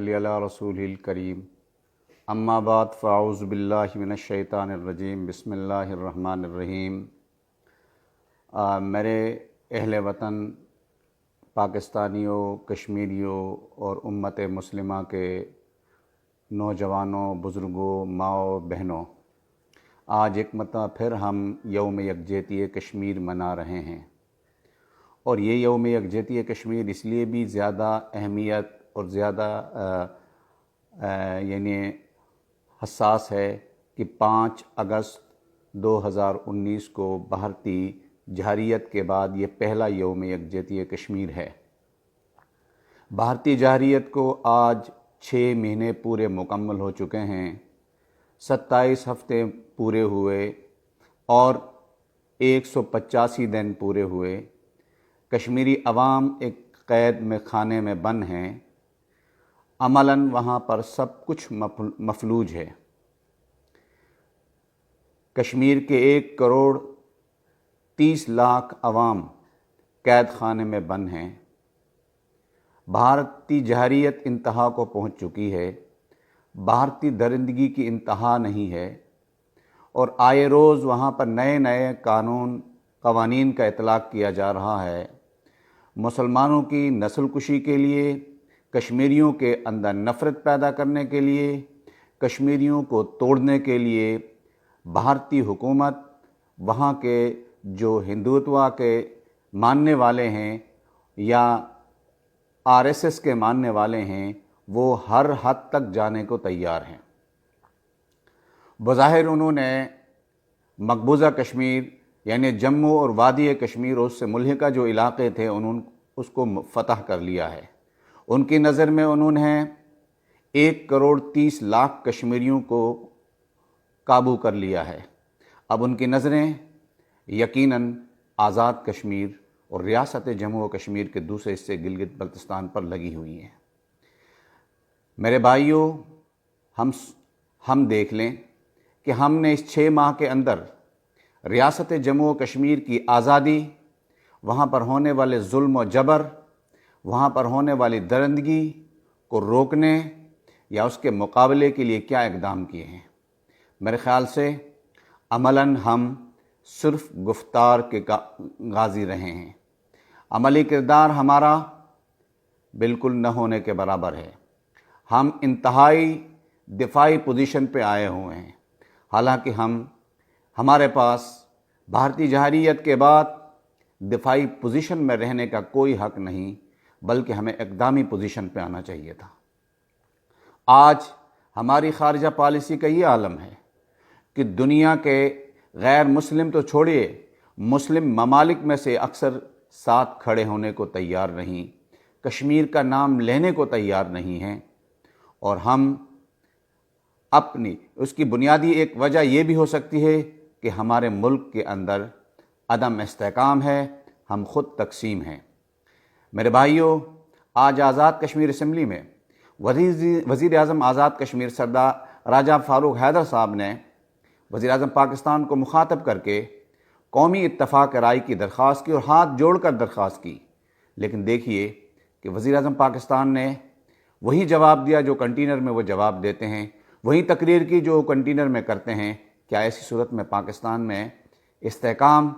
صلی علی رسولہ کریم اما بعد فاعوذ باللہ من الشیطان الرجیم بسم اللہ الرحمن الرحیم۔ میرے اہل وطن پاکستانیوں، کشمیریوں اور امت مسلمہ کے نوجوانوں، بزرگوں، ماؤں، بہنوں، آج ایک مرتبہ پھر ہم یوم یکجہتی کشمیر منا رہے ہیں، اور یہ یوم یکجہتی کشمیر اس لیے بھی زیادہ اہمیت اور زیادہ یعنی حساس ہے کہ 5 اگست 2019 کو بھارتی جارحیت کے بعد یہ پہلا یوم یکجہتی کشمیر ہے۔ بھارتی جارحیت کو آج 6 مہینے پورے مکمل ہو چکے ہیں، 27 ہفتے پورے ہوئے اور 185 دن پورے ہوئے۔ کشمیری عوام ایک قید میں خانے میں بند ہیں، عملاً وہاں پر سب کچھ مفلوج ہے۔ کشمیر کے 1 کروڑ 30 لاکھ عوام قید خانے میں بند ہیں۔ بھارتی جارحیت انتہا کو پہنچ چکی ہے، بھارتی درندگی کی انتہا نہیں ہے، اور آئے روز وہاں پر نئے قوانین کا اطلاق کیا جا رہا ہے۔ مسلمانوں کی نسل کشی کے لیے، کشمیریوں کے اندر نفرت پیدا کرنے کے لیے، کشمیریوں کو توڑنے کے لیے بھارتی حکومت وہاں کے جو ہندوتوا کے ماننے والے ہیں یا RSS کے ماننے والے ہیں، وہ ہر حد تک جانے کو تیار ہیں۔ بظاہر انہوں نے مقبوضہ کشمیر یعنی جموں اور وادی کشمیر اور اس سے ملحقہ جو علاقے تھے انہوں اس کو فتح کر لیا ہے۔ ان کی نظر میں انہوں نے 1 کروڑ 30 لاکھ کشمیریوں کو قابو کر لیا ہے۔ اب ان کی نظریں یقیناً آزاد کشمیر اور ریاست جموں و کشمیر کے دوسرے حصے گلگت بلتستان پر لگی ہوئی ہیں۔ میرے بھائیوں، ہم دیکھ لیں کہ ہم نے اس 6 ماہ کے اندر ریاست جموں و کشمیر کی آزادی، وہاں پر ہونے والے ظلم و جبر، وہاں پر ہونے والی درندگی کو روکنے یا اس کے مقابلے کے لیے کیا اقدام کیے ہیں۔ میرے خیال سے عملاً ہم صرف گفتار کے غازی رہے ہیں، عملی کردار ہمارا بالکل نہ ہونے کے برابر ہے۔ ہم انتہائی دفاعی پوزیشن پہ آئے ہوئے ہیں، حالانکہ ہمارے پاس بھارتی جارحیت کے بعد دفاعی پوزیشن میں رہنے کا کوئی حق نہیں، بلکہ ہمیں اقدامی پوزیشن پہ آنا چاہیے تھا۔ آج ہماری خارجہ پالیسی کا یہ عالم ہے کہ دنیا کے غیر مسلم تو چھوڑیے، مسلم ممالک میں سے اکثر ساتھ کھڑے ہونے کو تیار نہیں، کشمیر کا نام لینے کو تیار نہیں ہیں، اور ہم اس کی بنیادی ایک وجہ یہ بھی ہو سکتی ہے کہ ہمارے ملک کے اندر عدم استحکام ہے، ہم خود تقسیم ہیں۔ میرے بھائیوں، آج آزاد کشمیر اسمبلی میں وزیر اعظم آزاد کشمیر سردار راجہ فاروق حیدر صاحب نے وزیر اعظم پاکستان کو مخاطب کر کے قومی اتفاق رائے کی درخواست کی اور ہاتھ جوڑ کر درخواست کی، لیکن دیکھیے کہ وزیر اعظم پاکستان نے وہی جواب دیا جو کنٹینر میں وہ جواب دیتے ہیں، وہی تقریر کی جو کنٹینر میں کرتے ہیں۔ کیا ایسی صورت میں پاکستان میں استحکام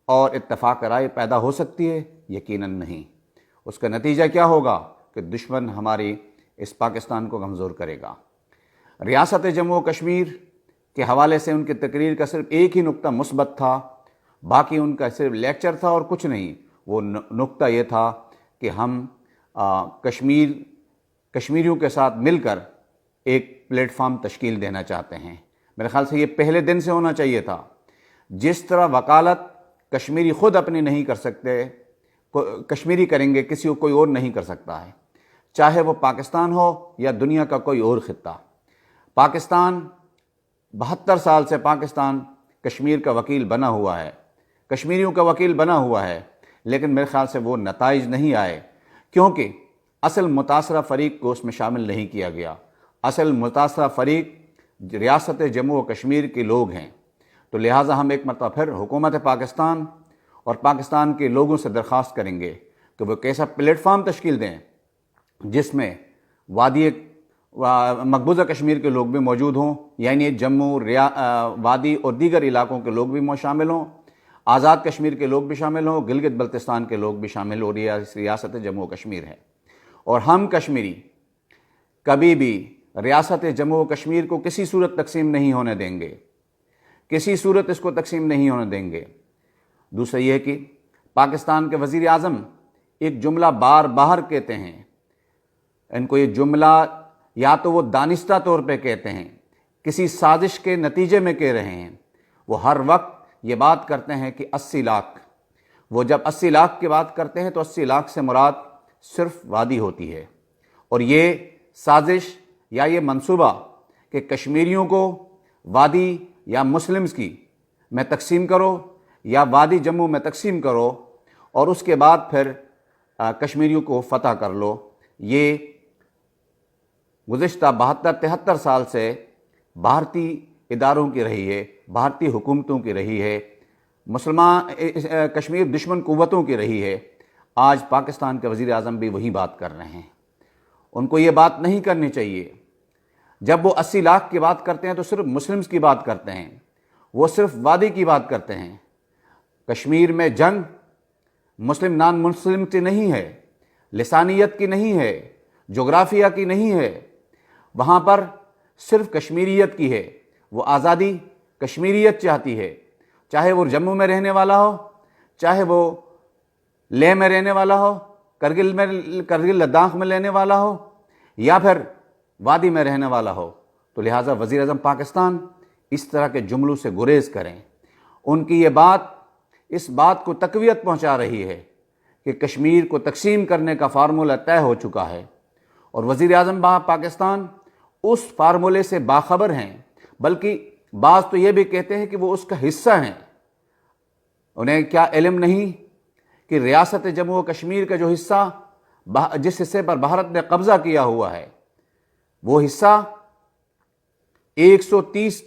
اور اتفاق رائے پیدا ہو سکتی ہے؟ یقیناً نہیں۔ اس کا نتیجہ کیا ہوگا کہ دشمن ہماری اس پاکستان کو کمزور کرے گا۔ ریاست جموں و کشمیر کے حوالے سے ان کی تقریر کا صرف ایک ہی نقطہ مثبت تھا، باقی ان کا صرف لیکچر تھا اور کچھ نہیں۔ وہ نقطہ یہ تھا کہ ہم کشمیریوں کے ساتھ مل کر ایک پلیٹ فارم تشکیل دینا چاہتے ہیں۔ میرے خیال سے یہ پہلے دن سے ہونا چاہیے تھا۔ جس طرح وکالت کشمیری خود اپنی نہیں کر سکتے، کشمیری کریں گے، کسی کو کوئی اور نہیں کر سکتا ہے، چاہے وہ پاکستان ہو یا دنیا کا کوئی اور خطہ۔ پاکستان 72 سال سے پاکستان کشمیر کا وکیل بنا ہوا ہے، کشمیریوں کا وکیل بنا ہوا ہے، لیکن میرے خیال سے وہ نتائج نہیں آئے، کیونکہ اصل متاثرہ فریق کو اس میں شامل نہیں کیا گیا۔ اصل متاثرہ فریق ریاست جموں و کشمیر کے لوگ ہیں۔ تو لہٰذا ہم ایک مرتبہ پھر حکومت پاکستان اور پاکستان کے لوگوں سے درخواست کریں گے کہ وہ کیسا پلیٹ فارم تشکیل دیں جس میں وادی مقبوضہ کشمیر کے لوگ بھی موجود ہوں، یعنی جموں، وادی اور دیگر علاقوں کے لوگ بھی شامل ہوں، آزاد کشمیر کے لوگ بھی شامل ہوں، گلگت بلتستان کے لوگ بھی شامل ہو، ریاست جموں و کشمیر ہے۔ اور ہم کشمیری کبھی بھی ریاست جموں و کشمیر کو کسی صورت تقسیم نہیں ہونے دیں گے، کسی صورت اس کو تقسیم نہیں ہونے دیں گے۔ دوسرا یہ ہے کہ پاکستان کے وزیر اعظم ایک جملہ بار بار کہتے ہیں، ان کو یہ جملہ یا تو وہ دانستہ طور پہ کہتے ہیں، کسی سازش کے نتیجے میں کہہ رہے ہیں، وہ ہر وقت یہ بات کرتے ہیں کہ 80 لاکھ، وہ جب 80 لاکھ کی بات کرتے ہیں تو 80 لاکھ سے مراد صرف وادی ہوتی ہے۔ اور یہ سازش یا یہ منصوبہ کہ کشمیریوں کو وادی یا مسلمز کی میں تقسیم کرو یا وادی جموں میں تقسیم کرو اور اس کے بعد پھر کشمیریوں کو فتح کر لو، یہ گزشتہ 72-73 سال سے بھارتی اداروں کی رہی ہے، بھارتی حکومتوں کی رہی ہے، مسلمان کشمیر دشمن قوتوں کی رہی ہے۔ آج پاکستان کے وزیر اعظم بھی وہی بات کر رہے ہیں، ان کو یہ بات نہیں کرنی چاہیے۔ جب وہ 80 لاکھ کی بات کرتے ہیں تو صرف مسلمز کی بات کرتے ہیں، وہ صرف وادی کی بات کرتے ہیں۔ کشمیر میں جنگ مسلم نان مسلم کی نہیں ہے، لسانیت کی نہیں ہے، جغرافیہ کی نہیں ہے، وہاں پر صرف کشمیریت کی ہے۔ وہ آزادی کشمیریت چاہتی ہے، چاہے وہ جموں میں رہنے والا ہو، چاہے وہ لیہ میں رہنے والا ہو، کرگل لداخ میں رہنے والا ہو، یا پھر وادی میں رہنے والا ہو۔ تو لہٰذا وزیر اعظم پاکستان اس طرح کے جملوں سے گریز کریں۔ ان کی یہ بات اس بات کو تقویت پہنچا رہی ہے کہ کشمیر کو تقسیم کرنے کا فارمولہ طے ہو چکا ہے، اور وزیر اعظم پاکستان اس فارمولے سے باخبر ہیں، بلکہ بعض تو یہ بھی کہتے ہیں کہ وہ اس کا حصہ ہیں۔ انہیں کیا علم نہیں کہ ریاست جموں و کشمیر کا جو حصہ، جس حصے پر بھارت نے قبضہ کیا ہوا ہے، وہ حصہ 130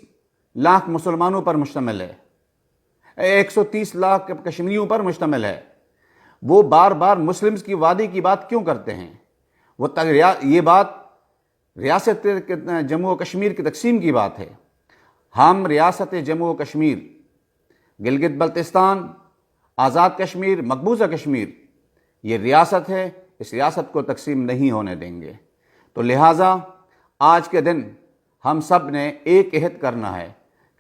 لاکھ مسلمانوں پر مشتمل ہے، 130 لاکھ کشمیریوں پر مشتمل ہے۔ وہ بار بار مسلمز کی وادی کی بات کیوں کرتے ہیں؟ یہ بات ریاست جموں و کشمیر کی تقسیم کی بات ہے۔ ہم ریاست جموں و کشمیر، گلگت بلتستان، آزاد کشمیر، مقبوضہ کشمیر، یہ ریاست ہے، اس ریاست کو تقسیم نہیں ہونے دیں گے۔ تو لہٰذا آج کے دن ہم سب نے ایک عہد کرنا ہے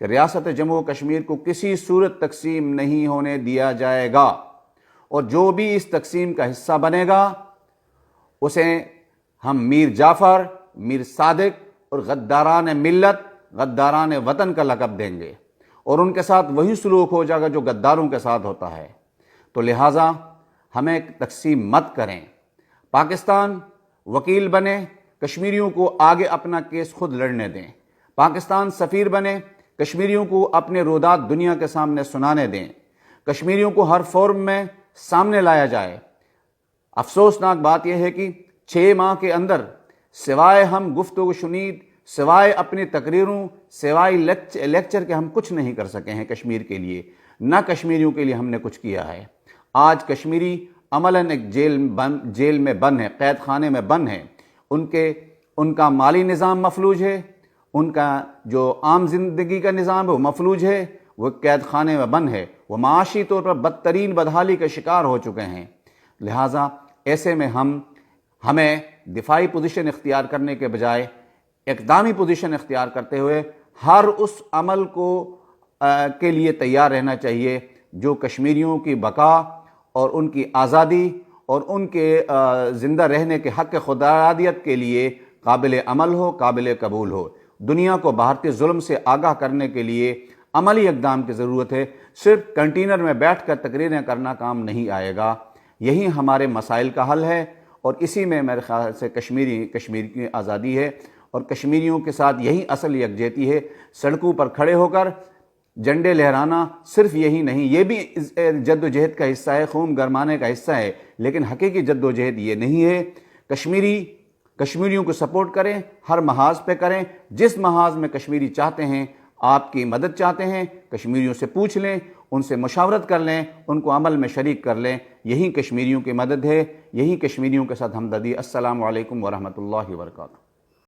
کہ ریاست جموں و کشمیر کو کسی صورت تقسیم نہیں ہونے دیا جائے گا، اور جو بھی اس تقسیم کا حصہ بنے گا اسے ہم میر جعفر، میر صادق اور غداران ملت، غداران وطن کا لقب دیں گے، اور ان کے ساتھ وہی سلوک ہو جائے گا جو غداروں کے ساتھ ہوتا ہے۔ تو لہٰذا ہمیں تقسیم مت کریں، پاکستان وکیل بنے، کشمیریوں کو آگے اپنا کیس خود لڑنے دیں، پاکستان سفیر بنے، کشمیریوں کو اپنے رودات دنیا کے سامنے سنانے دیں، کشمیریوں کو ہر فورم میں سامنے لایا جائے۔ افسوسناک بات یہ ہے کہ 6 ماہ کے اندر سوائے ہم گفتگو شنید، سوائے اپنی تقریروں، سوائے لیکچر کے ہم کچھ نہیں کر سکے ہیں کشمیر کے لیے، نہ کشمیریوں کے لیے ہم نے کچھ کیا ہے۔ آج کشمیری عملاً ایک جیل میں بند ہے، قید خانے میں بند ہے، ان کا مالی نظام مفلوج ہے، ان کا جو عام زندگی کا نظام ہے وہ مفلوج ہے، وہ قید خانے میں بند ہے، وہ معاشی طور پر بدترین بدحالی کا شکار ہو چکے ہیں۔ لہٰذا ایسے میں ہمیں دفاعی پوزیشن اختیار کرنے کے بجائے اقدامی پوزیشن اختیار کرتے ہوئے ہر اس عمل کے لیے تیار رہنا چاہیے جو کشمیریوں کی بقا اور ان کی آزادی اور ان کے زندہ رہنے کے حق خودارادیت کے لیے قابل عمل ہو، قابل قبول ہو۔ دنیا کو بھارتی ظلم سے آگاہ کرنے کے لیے عملی اقدام کی ضرورت ہے، صرف کنٹینر میں بیٹھ کر تقریریں کرنا کام نہیں آئے گا۔ یہی ہمارے مسائل کا حل ہے، اور اسی میں میرے خیال سے کشمیر کی آزادی ہے، اور کشمیریوں کے ساتھ یہی اصل یکجہتی ہے۔ سڑکوں پر کھڑے ہو کر جھنڈے لہرانا صرف یہی نہیں، یہ بھی جد و جہد کا حصہ ہے، خون گرمانے کا حصہ ہے، لیکن حقیقی جد و جہد یہ نہیں ہے۔ کشمیریوں کو سپورٹ کریں، ہر محاذ پہ کریں، جس محاذ میں کشمیری چاہتے ہیں، آپ کی مدد چاہتے ہیں، کشمیریوں سے پوچھ لیں، ان سے مشاورت کر لیں، ان کو عمل میں شریک کر لیں۔ یہی کشمیریوں کی مدد ہے، یہی کشمیریوں کے ساتھ ہمدردی۔ السلام علیکم ورحمۃ اللہ وبرکاتہ۔